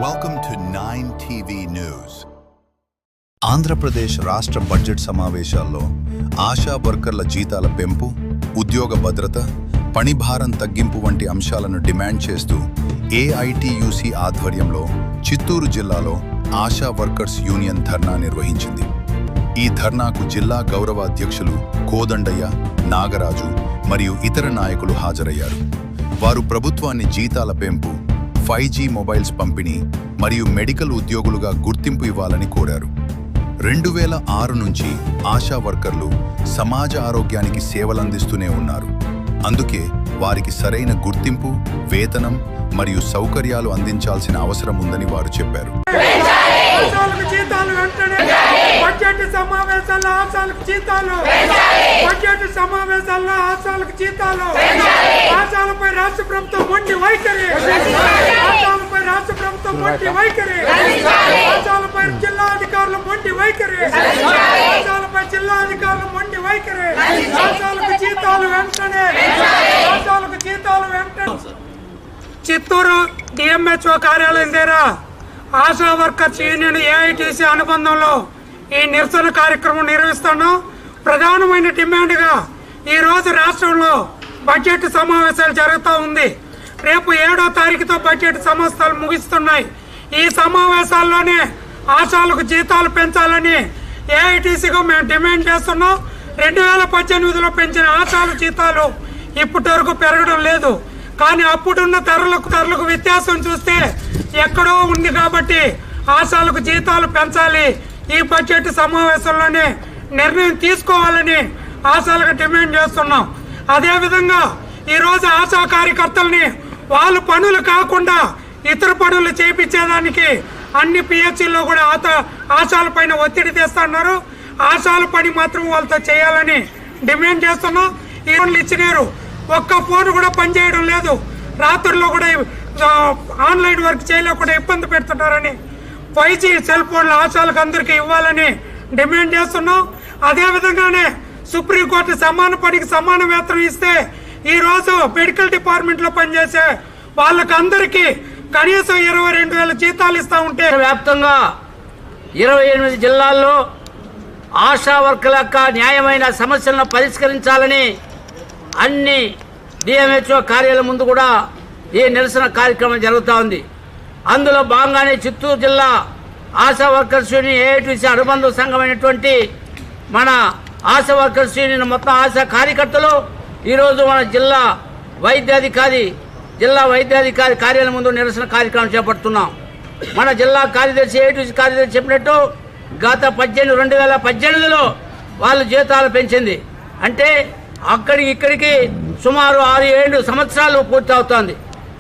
Welcome to 9 TV News. Andhra Pradesh రాష్ట్ర budget సమావేశాల్లో ఆశా వర్కర్ల జీతాల పెంపు, ఉద్యోగ భద్రత, పనిభారం తగ్గింపు వంటి అంశాలను డిమాండ్ చేస్తూ ఏఐటియుసి ఆధ్వర్యంలో చిత్తూరు జిల్లాలో ఆశా వర్కర్స్ యూనియన్ ధర్నా నిర్వహించింది. ఈ ధర్నాకు జిల్లా గౌరవ అధ్యక్షులు కోదండయ్య, నాగరాజు మరియు ఇతర నాయకులు హాజరయ్యారు. వారు ప్రభుత్వాన్ని జీతాల పెంపు, 5G మొబైల్స్ పంపిణీ మరియు మెడికల్ ఉద్యోగులుగా గుర్తింపు ఇవ్వాలని కోరారు. 2006 నుంచి ఆశా వర్కర్లు సమాజ ఆరోగ్యానికి సేవలందిస్తూనే ఉన్నారు. అందుకే వారికి సరైన గుర్తింపు, వేతనం మరియు సౌకర్యాలు అందించాల్సిన అవసరం ఉందని వారు చెప్పారు. బడ్జెట్ సమావేశాల్లో ఆశాలకు జీతాలు, బడ్జెట్ సమావేశాల్లో ఆశాలకు జీతాలు, ఆశాలపై రాష్ట్ర ప్రభుత్వం మొండి వైఖరి, ఆశాలపై రాష్ట్ర ప్రభుత్వం మొండి వైఖరి, ఆశాలపై జిల్లా అధికారులు మొండి వైఖరి, ఆశాలపై జిల్లా అధికారులు మొండి వైఖరి, ఆశాలకు జీతాలు వెంటనే, ఆశాలకు జీతాలు వెంటనే. చిత్తూరు డిఎంహెచ్ఓ కార్యాలయం దగ్గర ఆశా వర్కర్స్ యూనియన్ ఏఐటిసి అనుబంధంలో ఈ నిరసన కార్యక్రమం నిర్వహిస్తున్నాం. ప్రధానమైన డిమాండ్గా ఈరోజు రాష్ట్రంలో బడ్జెట్ సమావేశాలు జరుగుతూ ఉంది. రేపు 7వ తారీఖుతో బడ్జెట్ సమావేశాలు ముగిస్తున్నాయి. ఈ సమావేశాల్లోనే ఆశాలకు జీతాలు పెంచాలని ఏఐటిసిగా మేము డిమాండ్ చేస్తున్నాం. 2018లో పెంచిన ఆశాల జీతాలు ఇప్పటి వరకు పెరగడం లేదు. కానీ అప్పుడున్న ధరలకు వ్యత్యాసం చూస్తే ఎక్కడో ఉంది. కాబట్టి ఆశాలకు జీతాలు పెంచాలి, ఈ బడ్జెట్ సమావేశంలోనే నిర్ణయం తీసుకోవాలని ఆశాలకు డిమాండ్ చేస్తున్నాం. అదేవిధంగా ఈరోజు ఆశా కార్యకర్తల్ని వాళ్ళ పనులు కాకుండా ఇతర పనులు చేయించేదానికి అన్ని పిహెచ్సిల్లో కూడా ఆశాల పైన ఒత్తిడి తెస్తున్నారు. ఆశాల పని మాత్రం వాళ్ళతో చేయాలని డిమాండ్ చేస్తున్నాం. ఈ ఫోన్లు ఇచ్చినారు, ఒక్క ఫోన్ కూడా పనిచేయడం లేదు. రాత్రుల్లో కూడా ఆన్లైన్ వర్క్ చేయలేకుండా ఇబ్బంది పెడుతున్నారని 5G సెల్ ఫోన్లు ఆశాలకు అందరికీ ఇవ్వాలని డిమాండ్ చేస్తున్నాం. అదేవిధంగానే సుప్రీంకోర్టు సమాన పనికి సమాన వేతనం ఇస్తే ఈరోజు మెడికల్ డిపార్ట్మెంట్లో పనిచేసే వాళ్ళకందరికీ కనీసం 22,000 జీతాలు ఇస్తా ఉంటే వ్యాప్తంగా 28 జిల్లాల్లో ఆశా వర్కర్ల యొక్క న్యాయమైన సమస్యలను పరిష్కరించాలని అన్ని డిఎంహెచ్ఓ కార్యాలయం ముందు కూడా ఈ నిరసన కార్యక్రమం జరుగుతూ ఉంది. అందులో భాగంగానే చిత్తూరు జిల్లా ఆశా వర్కర్స్ యూనియన్ ఏఐటిసి అనుబంధ సంఘమైనటువంటి మన ఆశా వర్కర్స్ యూనియన్ మొత్తం ఆశా కార్యకర్తలు ఈరోజు మన జిల్లా వైద్యాధికారి కార్యాలయం ముందు నిరసన కార్యక్రమం చేపడుతున్నాం. మన జిల్లా కార్యదర్శి ఏఐటిసి కార్యదర్శి చెప్పినట్టు గత 2018లో వాళ్ళు జీతాలు పెంచింది. అంటే అక్కడికి ఇక్కడికి సుమారు 6-7 సంవత్సరాలు పూర్తి అవుతోంది.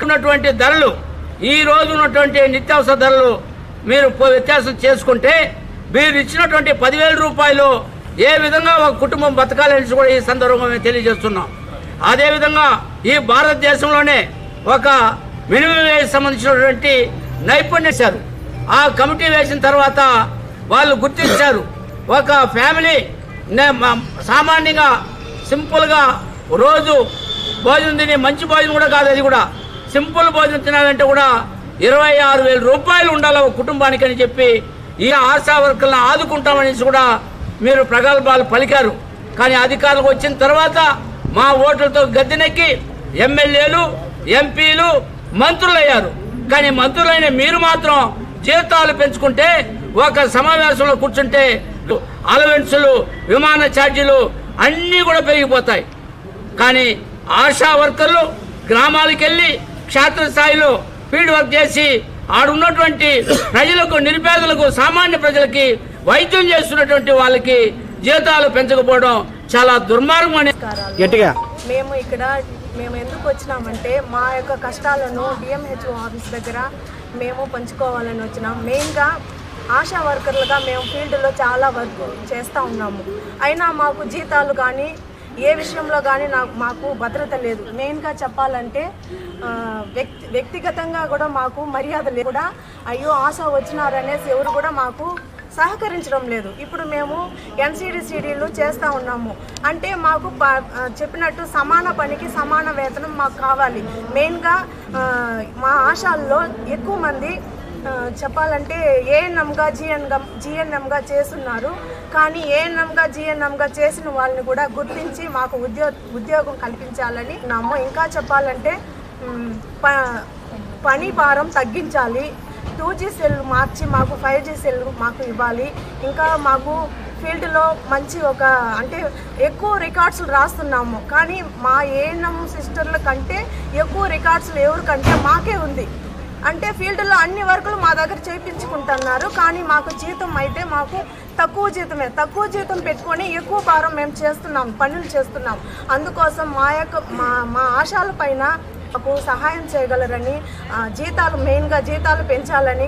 ఉన్నటువంటి ధరలు, ఈ రోజు ఉన్నటువంటి నిత్యావసర ధరలు మీరు వ్యత్యాసం చేసుకుంటే మీరు ఇచ్చినటువంటి 10,000 రూపాయలు ఏ విధంగా ఒక కుటుంబం బతకాలని కూడా ఈ సందర్భంగా మేము తెలియజేస్తున్నాం. అదేవిధంగా ఈ భారతదేశంలోనే ఒక మినిమం వేజ్ సంబంధించినటువంటి నైపుణ్యం ఇచ్చారు. ఆ కమిటీ వేసిన తర్వాత వాళ్ళు గుర్తించారు, ఒక ఫ్యామిలీ సామాన్యంగా సింపుల్గా రోజు భోజనం తిని, మంచి భోజనం కూడా కాదు, అది కూడా సింపుల్ భోజనం తినాలంటే కూడా 26,000 రూపాయలు ఉండాలి ఒక కుటుంబానికి అని చెప్పి ఈ ఆశా వర్కర్లను ఆదుకుంటామనేసి కూడా మీరు ప్రగల్భాలు పలికారు. కానీ అధికారులకు వచ్చిన తర్వాత మా ఓట్లతో గద్దెనెక్కి ఎమ్మెల్యేలు, ఎంపీలు, మంత్రులు అయ్యారు. కానీ మంత్రులైన మీరు మాత్రం జీతాలు పెంచుకుంటే ఒక సమావేశంలో కూర్చుంటే అలవెన్సులు, విమాన ఛార్జీలు అన్నీ కూడా పెరిగిపోతాయి. కానీ ఆశా వర్కర్లు గ్రామాలకు వెళ్ళి క్షేత్రస్థాయిలో ఫీల్డ్ వర్క్ చేసి ఆడున్నటువంటి ప్రజలకు, నిరుపేదలకు, సామాన్య ప్రజలకి వైద్యం చేస్తున్నటువంటి వాళ్ళకి జీతాలు పెంచకపోవడం చాలా దుర్మార్గం. గట్టిగా మేము ఎందుకు వచ్చినామంటే మా యొక్క కష్టాలను డిఎంహెచ్ఓ ఆఫీస్ దగ్గర మేము పంచుకోవాలని వచ్చినాం. మెయిన్గా ఆశా వర్కర్లుగా మేము ఫీల్డ్లో చాలా వర్క్ చేస్తూ ఉన్నాము. అయినా మాకు జీతాలు కానీ ఏ విషయంలో కానీ మాకు భద్రత లేదు. మెయిన్గా చెప్పాలంటే వ్యక్తిగతంగా కూడా మాకు మర్యాద లేదు. కూడా అయ్యో ఆశా వచ్చినారనేసి ఎవరు కూడా మాకు సహకరించడం లేదు. ఇప్పుడు మేము ఎన్సిడిసిడీలు చేస్తూ ఉన్నాము. అంటే మాకు చెప్పినట్టు సమాన పనికి సమాన వేతనం మాకు కావాలి. మెయిన్గా మా ఆశాల్లో ఎక్కువ మంది చెప్పాలంటే ఏఎన్ఎంగా జిఎన్ఎంగా చేస్తున్నారు. కానీ ఏఎన్ఎంగా జిఎన్ఎంగా చేసిన వాళ్ళని కూడా గుర్తించి మాకు ఉద్యోగం కల్పించాలని నమ్మ. ఇంకా చెప్పాలంటే పని భారం తగ్గించాలి. 2G సెల్ మార్చి మాకు 5G సెల్ మాకు ఇవ్వాలి. ఇంకా మాకు ఫీల్డ్లో మంచి అంటే ఎక్కువ రికార్డ్స్లు రాస్తున్నాము. కానీ మా ఏఎన్ఎం సిస్టర్ల కంటే ఎక్కువ రికార్డ్స్లు ఎవరికంటే మాకే ఉంది. అంటే ఫీల్డ్లో అన్ని వర్కులు మా దగ్గర చేయించుకుంటున్నారు. కానీ మాకు జీతం అయితే మాకు తక్కువ జీతం పెట్టుకొని ఎక్కువ భారం మేము పనులు చేస్తున్నాం. అందుకోసం మా ఆశల పైన మాకు సహాయం చేయగలరని, మెయిన్గా జీతాలు పెంచాలని